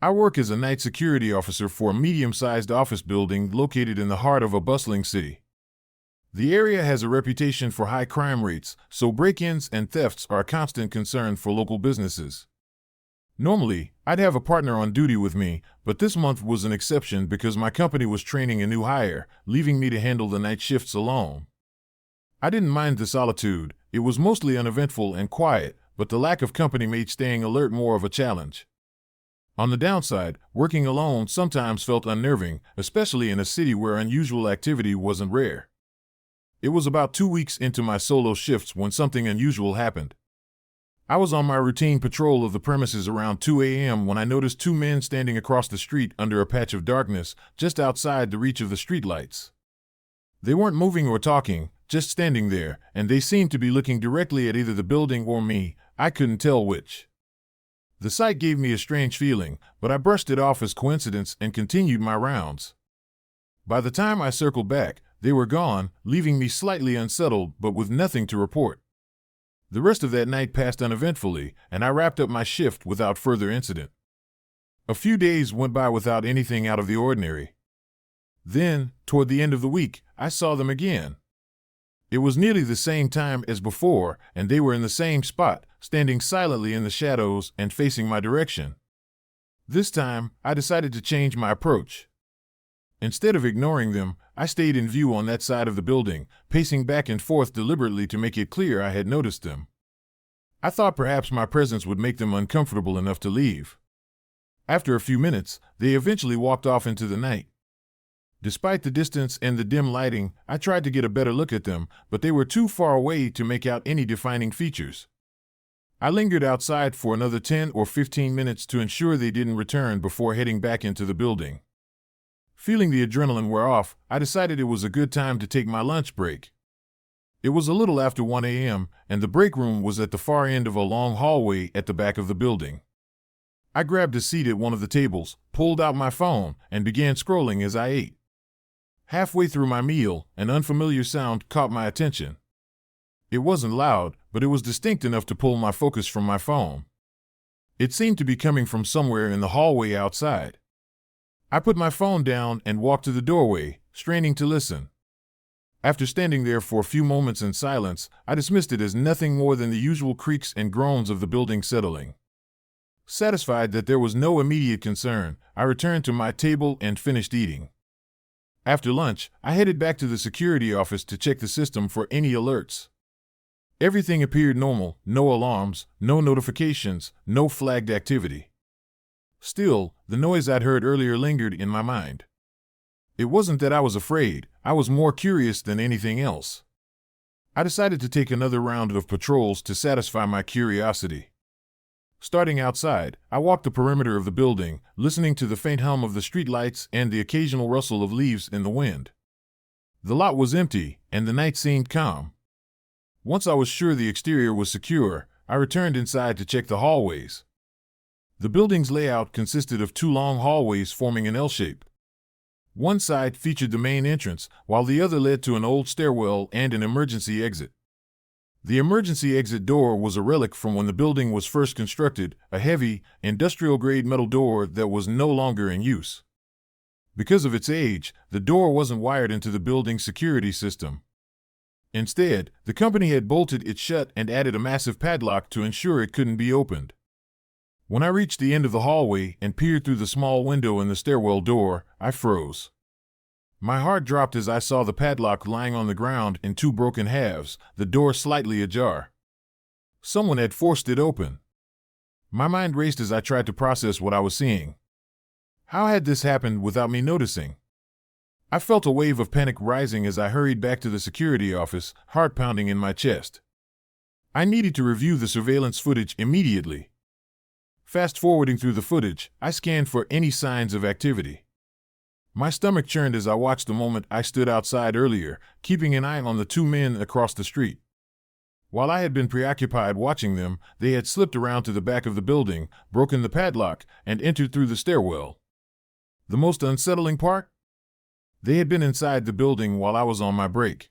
I work as a night security officer for a medium-sized office building located in the heart of a bustling city. The area has a reputation for high crime rates, so break-ins and thefts are a constant concern for local businesses. Normally, I'd have a partner on duty with me, but this month was an exception because my company was training a new hire, leaving me to handle the night shifts alone. I didn't mind the solitude. It was mostly uneventful and quiet, but the lack of company made staying alert more of a challenge. On the downside, working alone sometimes felt unnerving, especially in a city where unusual activity wasn't rare. It was about 2 weeks into my solo shifts when something unusual happened. I was on my routine patrol of the premises around 2 a.m. when I noticed two men standing across the street under a patch of darkness just outside the reach of the streetlights. They weren't moving or talking, just standing there, and they seemed to be looking directly at either the building or me. I couldn't tell which. The sight gave me a strange feeling, but I brushed it off as coincidence and continued my rounds. By the time I circled back, they were gone, leaving me slightly unsettled but with nothing to report. The rest of that night passed uneventfully, and I wrapped up my shift without further incident. A few days went by without anything out of the ordinary. Then, toward the end of the week, I saw them again. It was nearly the same time as before, and they were in the same spot, standing silently in the shadows and facing my direction. This time, I decided to change my approach. Instead of ignoring them, I stayed in view on that side of the building, pacing back and forth deliberately to make it clear I had noticed them. I thought perhaps my presence would make them uncomfortable enough to leave. After a few minutes, they eventually walked off into the night. Despite the distance and the dim lighting, I tried to get a better look at them, but they were too far away to make out any defining features. I lingered outside for another 10 or 15 minutes to ensure they didn't return before heading back into the building. Feeling the adrenaline wear off, I decided it was a good time to take my lunch break. It was a little after 1 a.m., and the break room was at the far end of a long hallway at the back of the building. I grabbed a seat at one of the tables, pulled out my phone, and began scrolling as I ate. Halfway through my meal, an unfamiliar sound caught my attention. It wasn't loud, but it was distinct enough to pull my focus from my phone. It seemed to be coming from somewhere in the hallway outside. I put my phone down and walked to the doorway, straining to listen. After standing there for a few moments in silence, I dismissed it as nothing more than the usual creaks and groans of the building settling. Satisfied that there was no immediate concern, I returned to my table and finished eating. After lunch, I headed back to the security office to check the system for any alerts. Everything appeared normal, no alarms, no notifications, no flagged activity. Still, the noise I'd heard earlier lingered in my mind. It wasn't that I was afraid, I was more curious than anything else. I decided to take another round of patrols to satisfy my curiosity. Starting outside, I walked the perimeter of the building, listening to the faint hum of the streetlights and the occasional rustle of leaves in the wind. The lot was empty, and the night seemed calm. Once I was sure the exterior was secure, I returned inside to check the hallways. The building's layout consisted of two long hallways forming an L shape. One side featured the main entrance, while the other led to an old stairwell and an emergency exit. The emergency exit door was a relic from when the building was first constructed, a heavy, industrial-grade metal door that was no longer in use. Because of its age, the door wasn't wired into the building's security system. Instead, the company had bolted it shut and added a massive padlock to ensure it couldn't be opened. When I reached the end of the hallway and peered through the small window in the stairwell door, I froze. My heart dropped as I saw the padlock lying on the ground in two broken halves, the door slightly ajar. Someone had forced it open. My mind raced as I tried to process what I was seeing. How had this happened without me noticing? I felt a wave of panic rising as I hurried back to the security office, heart pounding in my chest. I needed to review the surveillance footage immediately. Fast-forwarding through the footage, I scanned for any signs of activity. My stomach churned as I watched the moment I stood outside earlier, keeping an eye on the two men across the street. While I had been preoccupied watching them, they had slipped around to the back of the building, broken the padlock, and entered through the stairwell. The most unsettling part? They had been inside the building while I was on my break.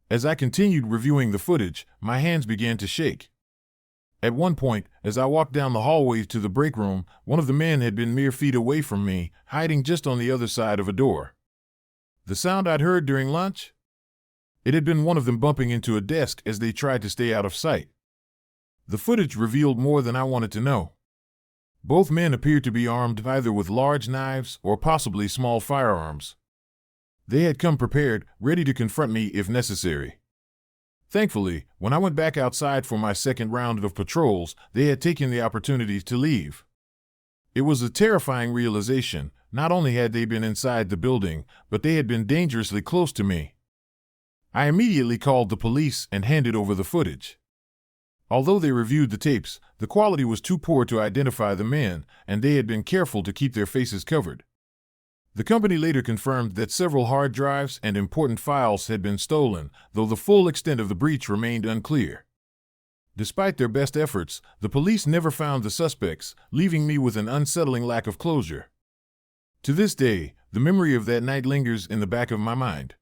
As I continued reviewing the footage, my hands began to shake. At one point, as I walked down the hallway to the break room, one of the men had been mere feet away from me, hiding just on the other side of a door. The sound I'd heard during lunch? It had been one of them bumping into a desk as they tried to stay out of sight. The footage revealed more than I wanted to know. Both men appeared to be armed either with large knives or possibly small firearms. They had come prepared, ready to confront me if necessary. Thankfully, when I went back outside for my second round of patrols, they had taken the opportunity to leave. It was a terrifying realization. Not only had they been inside the building, but they had been dangerously close to me. I immediately called the police and handed over the footage. Although they reviewed the tapes, the quality was too poor to identify the men, and they had been careful to keep their faces covered. The company later confirmed that several hard drives and important files had been stolen, though the full extent of the breach remained unclear. Despite their best efforts, the police never found the suspects, leaving me with an unsettling lack of closure. To this day, the memory of that night lingers in the back of my mind.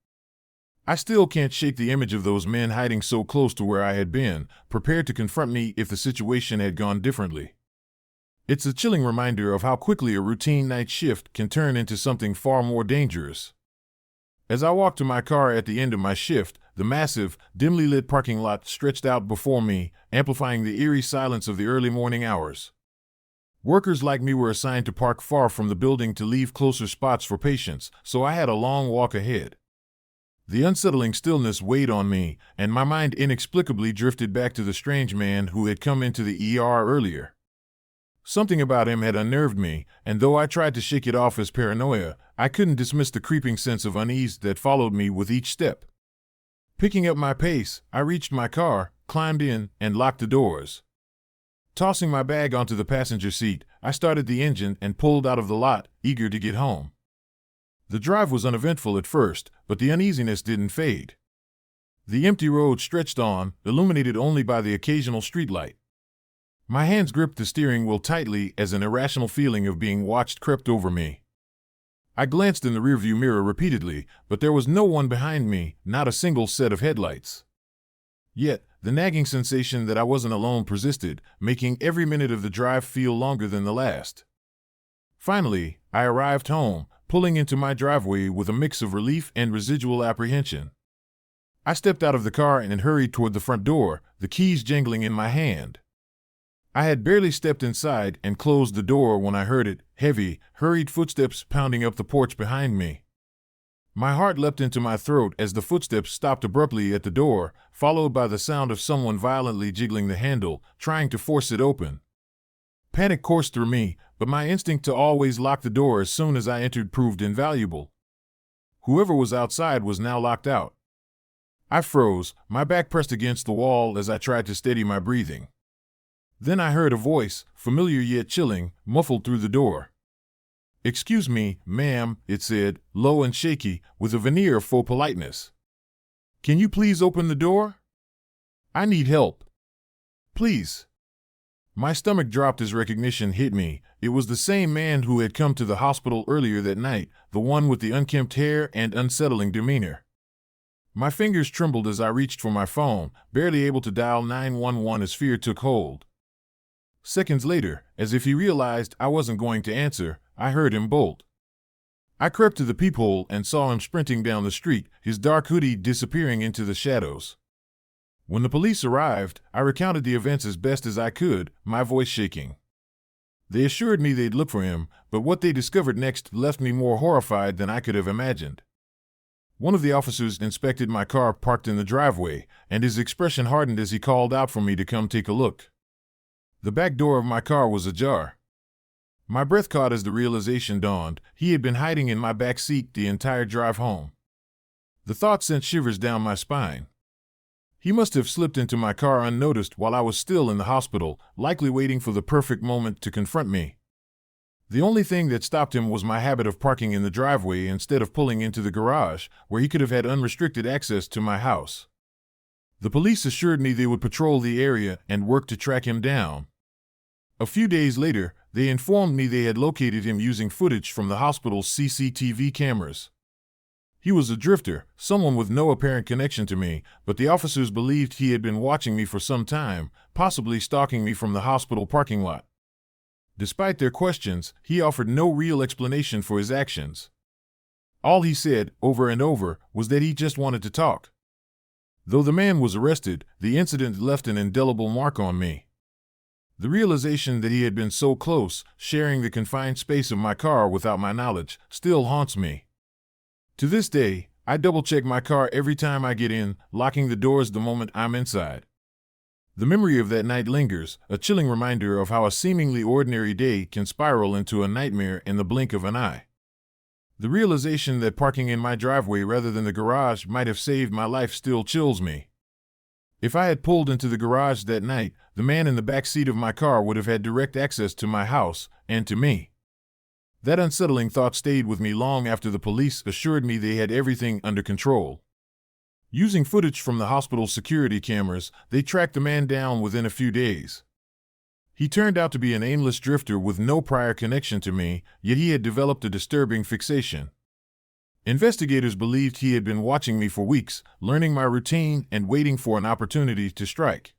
I still can't shake the image of those men hiding so close to where I had been, prepared to confront me if the situation had gone differently. It's a chilling reminder of how quickly a routine night shift can turn into something far more dangerous. As I walked to my car at the end of my shift, the massive, dimly lit parking lot stretched out before me, amplifying the eerie silence of the early morning hours. Workers like me were assigned to park far from the building to leave closer spots for patients, so I had a long walk ahead. The unsettling stillness weighed on me, and my mind inexplicably drifted back to the strange man who had come into the ER earlier. Something about him had unnerved me, and though I tried to shake it off as paranoia, I couldn't dismiss the creeping sense of unease that followed me with each step. Picking up my pace, I reached my car, climbed in, and locked the doors. Tossing my bag onto the passenger seat, I started the engine and pulled out of the lot, eager to get home. The drive was uneventful at first, but the uneasiness didn't fade. The empty road stretched on, illuminated only by the occasional streetlight. My hands gripped the steering wheel tightly as an irrational feeling of being watched crept over me. I glanced in the rearview mirror repeatedly, but there was no one behind me, not a single set of headlights. Yet, the nagging sensation that I wasn't alone persisted, making every minute of the drive feel longer than the last. Finally, I arrived home, pulling into my driveway with a mix of relief and residual apprehension. I stepped out of the car and hurried toward the front door, the keys jangling in my hand. I had barely stepped inside and closed the door when I heard heavy, hurried footsteps pounding up the porch behind me. My heart leapt into my throat as the footsteps stopped abruptly at the door, followed by the sound of someone violently jiggling the handle, trying to force it open. Panic coursed through me, but my instinct to always lock the door as soon as I entered proved invaluable. Whoever was outside was now locked out. I froze, my back pressed against the wall as I tried to steady my breathing. Then I heard a voice, familiar yet chilling, muffled through the door. "Excuse me, ma'am," it said, low and shaky, with a veneer of faux politeness. "Can you please open the door? I need help. Please." My stomach dropped as recognition hit me. It was the same man who had come to the hospital earlier that night, the one with the unkempt hair and unsettling demeanor. My fingers trembled as I reached for my phone, barely able to dial 911 as fear took hold. Seconds later, as if he realized I wasn't going to answer, I heard him bolt. I crept to the peephole and saw him sprinting down the street, his dark hoodie disappearing into the shadows. When the police arrived, I recounted the events as best as I could, my voice shaking. They assured me they'd look for him, but what they discovered next left me more horrified than I could have imagined. One of the officers inspected my car parked in the driveway, and his expression hardened as he called out for me to come take a look. The back door of my car was ajar. My breath caught as the realization dawned. He had been hiding in my back seat the entire drive home. The thought sent shivers down my spine. He must have slipped into my car unnoticed while I was still in the hospital, likely waiting for the perfect moment to confront me. The only thing that stopped him was my habit of parking in the driveway instead of pulling into the garage, where he could have had unrestricted access to my house. The police assured me they would patrol the area and work to track him down. A few days later, they informed me they had located him using footage from the hospital's CCTV cameras. He was a drifter, someone with no apparent connection to me, but the officers believed he had been watching me for some time, possibly stalking me from the hospital parking lot. Despite their questions, he offered no real explanation for his actions. All he said, over and over, was that he just wanted to talk. Though the man was arrested, the incident left an indelible mark on me. The realization that he had been so close, sharing the confined space of my car without my knowledge, still haunts me. To this day, I double-check my car every time I get in, locking the doors the moment I'm inside. The memory of that night lingers, a chilling reminder of how a seemingly ordinary day can spiral into a nightmare in the blink of an eye. The realization that parking in my driveway rather than the garage might have saved my life still chills me. If I had pulled into the garage that night, the man in the back seat of my car would have had direct access to my house, and to me. That unsettling thought stayed with me long after the police assured me they had everything under control. Using footage from the hospital's security cameras, they tracked the man down within a few days. He turned out to be an aimless drifter with no prior connection to me, yet he had developed a disturbing fixation. Investigators believed he had been watching me for weeks, learning my routine and waiting for an opportunity to strike.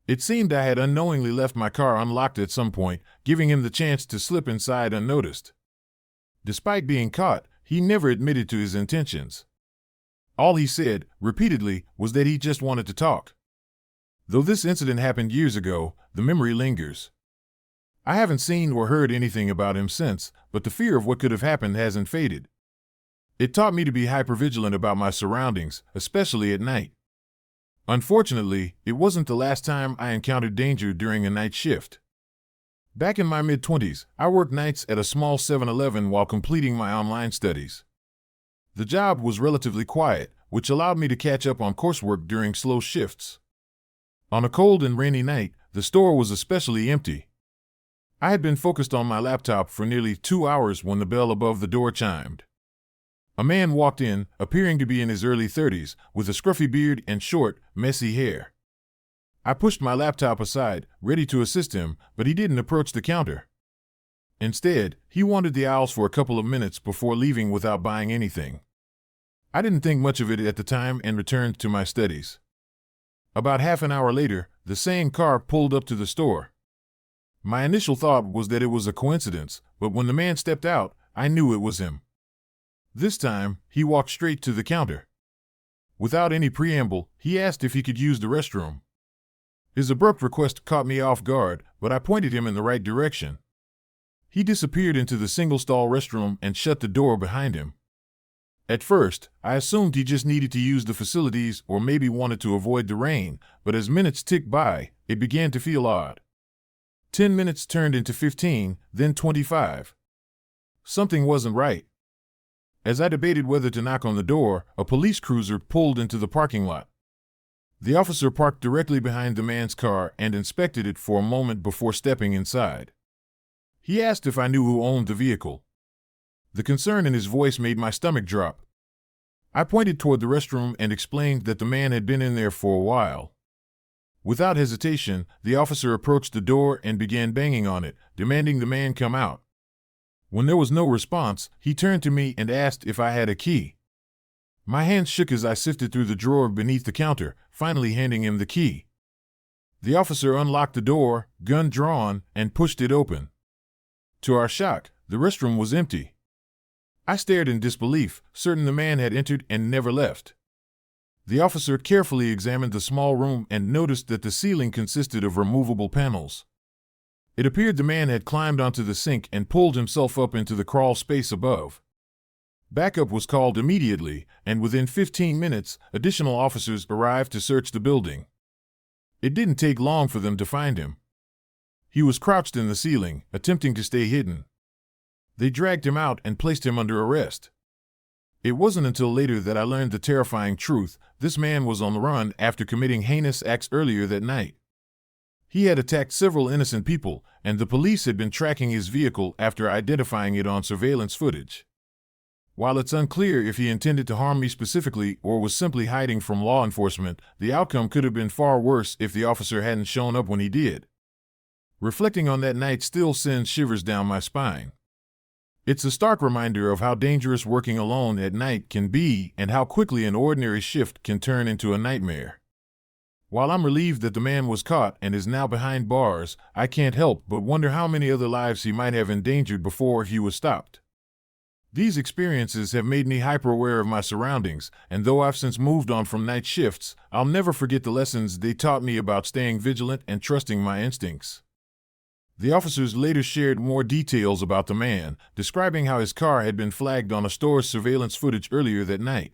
It seemed I had unknowingly left my car unlocked at some point, giving him the chance to slip inside unnoticed. Despite being caught, he never admitted to his intentions. All he said, repeatedly, was that he just wanted to talk. Though this incident happened years ago, the memory lingers. I haven't seen or heard anything about him since, but the fear of what could have happened hasn't faded. It taught me to be hypervigilant about my surroundings, especially at night. Unfortunately, it wasn't the last time I encountered danger during a night shift. Back in my mid-20s, I worked nights at a small 7-Eleven while completing my online studies. The job was relatively quiet, which allowed me to catch up on coursework during slow shifts. On a cold and rainy night, the store was especially empty. I had been focused on my laptop for nearly 2 hours when the bell above the door chimed. A man walked in, appearing to be in his early 30s, with a scruffy beard and short, messy hair. I pushed my laptop aside, ready to assist him, but he didn't approach the counter. Instead, he wandered the aisles for a couple of minutes before leaving without buying anything. I didn't think much of it at the time and returned to my studies. About half an hour later, the same car pulled up to the store. My initial thought was that it was a coincidence, but when the man stepped out, I knew it was him. This time, he walked straight to the counter. Without any preamble, he asked if he could use the restroom. His abrupt request caught me off guard, but I pointed him in the right direction. He disappeared into the single-stall restroom and shut the door behind him. At first, I assumed he just needed to use the facilities or maybe wanted to avoid the rain, but as minutes ticked by, it began to feel odd. 10 minutes turned into 15, then 25. Something wasn't right. As I debated whether to knock on the door, a police cruiser pulled into the parking lot. The officer parked directly behind the man's car and inspected it for a moment before stepping inside. He asked if I knew who owned the vehicle. The concern in his voice made my stomach drop. I pointed toward the restroom and explained that the man had been in there for a while. Without hesitation, the officer approached the door and began banging on it, demanding the man come out. When there was no response, he turned to me and asked if I had a key. My hands shook as I sifted through the drawer beneath the counter, finally handing him the key. The officer unlocked the door, gun drawn, and pushed it open. To our shock, the restroom was empty. I stared in disbelief, certain the man had entered and never left. The officer carefully examined the small room and noticed that the ceiling consisted of removable panels. It appeared the man had climbed onto the sink and pulled himself up into the crawl space above. Backup was called immediately, and within 15 minutes, additional officers arrived to search the building. It didn't take long for them to find him. He was crouched in the ceiling, attempting to stay hidden. They dragged him out and placed him under arrest. It wasn't until later that I learned the terrifying truth: this man was on the run after committing heinous acts earlier that night. He had attacked several innocent people, and the police had been tracking his vehicle after identifying it on surveillance footage. While it's unclear if he intended to harm me specifically or was simply hiding from law enforcement, the outcome could have been far worse if the officer hadn't shown up when he did. Reflecting on that night still sends shivers down my spine. It's a stark reminder of how dangerous working alone at night can be and how quickly an ordinary shift can turn into a nightmare. While I'm relieved that the man was caught and is now behind bars, I can't help but wonder how many other lives he might have endangered before he was stopped. These experiences have made me hyper-aware of my surroundings, and though I've since moved on from night shifts, I'll never forget the lessons they taught me about staying vigilant and trusting my instincts. The officers later shared more details about the man, describing how his car had been flagged on a store's surveillance footage earlier that night.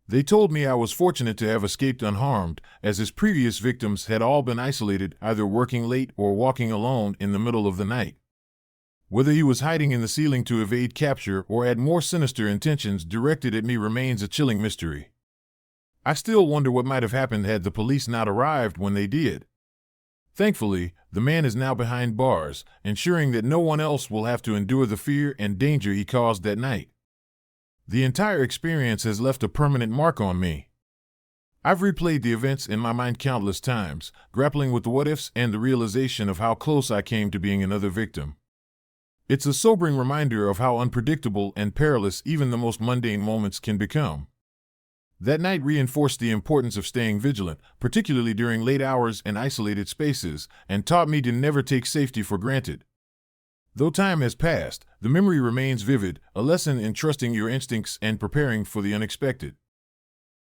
They told me I was fortunate to have escaped unharmed, as his previous victims had all been isolated, either working late or walking alone in the middle of the night. Whether he was hiding in the ceiling to evade capture or had more sinister intentions directed at me remains a chilling mystery. I still wonder what might have happened had the police not arrived when they did. Thankfully, the man is now behind bars, ensuring that no one else will have to endure the fear and danger he caused that night. The entire experience has left a permanent mark on me. I've replayed the events in my mind countless times, grappling with the what-ifs and the realization of how close I came to being another victim. It's a sobering reminder of how unpredictable and perilous even the most mundane moments can become. That night reinforced the importance of staying vigilant, particularly during late hours and isolated spaces, and taught me to never take safety for granted. Though time has passed, the memory remains vivid, a lesson in trusting your instincts and preparing for the unexpected.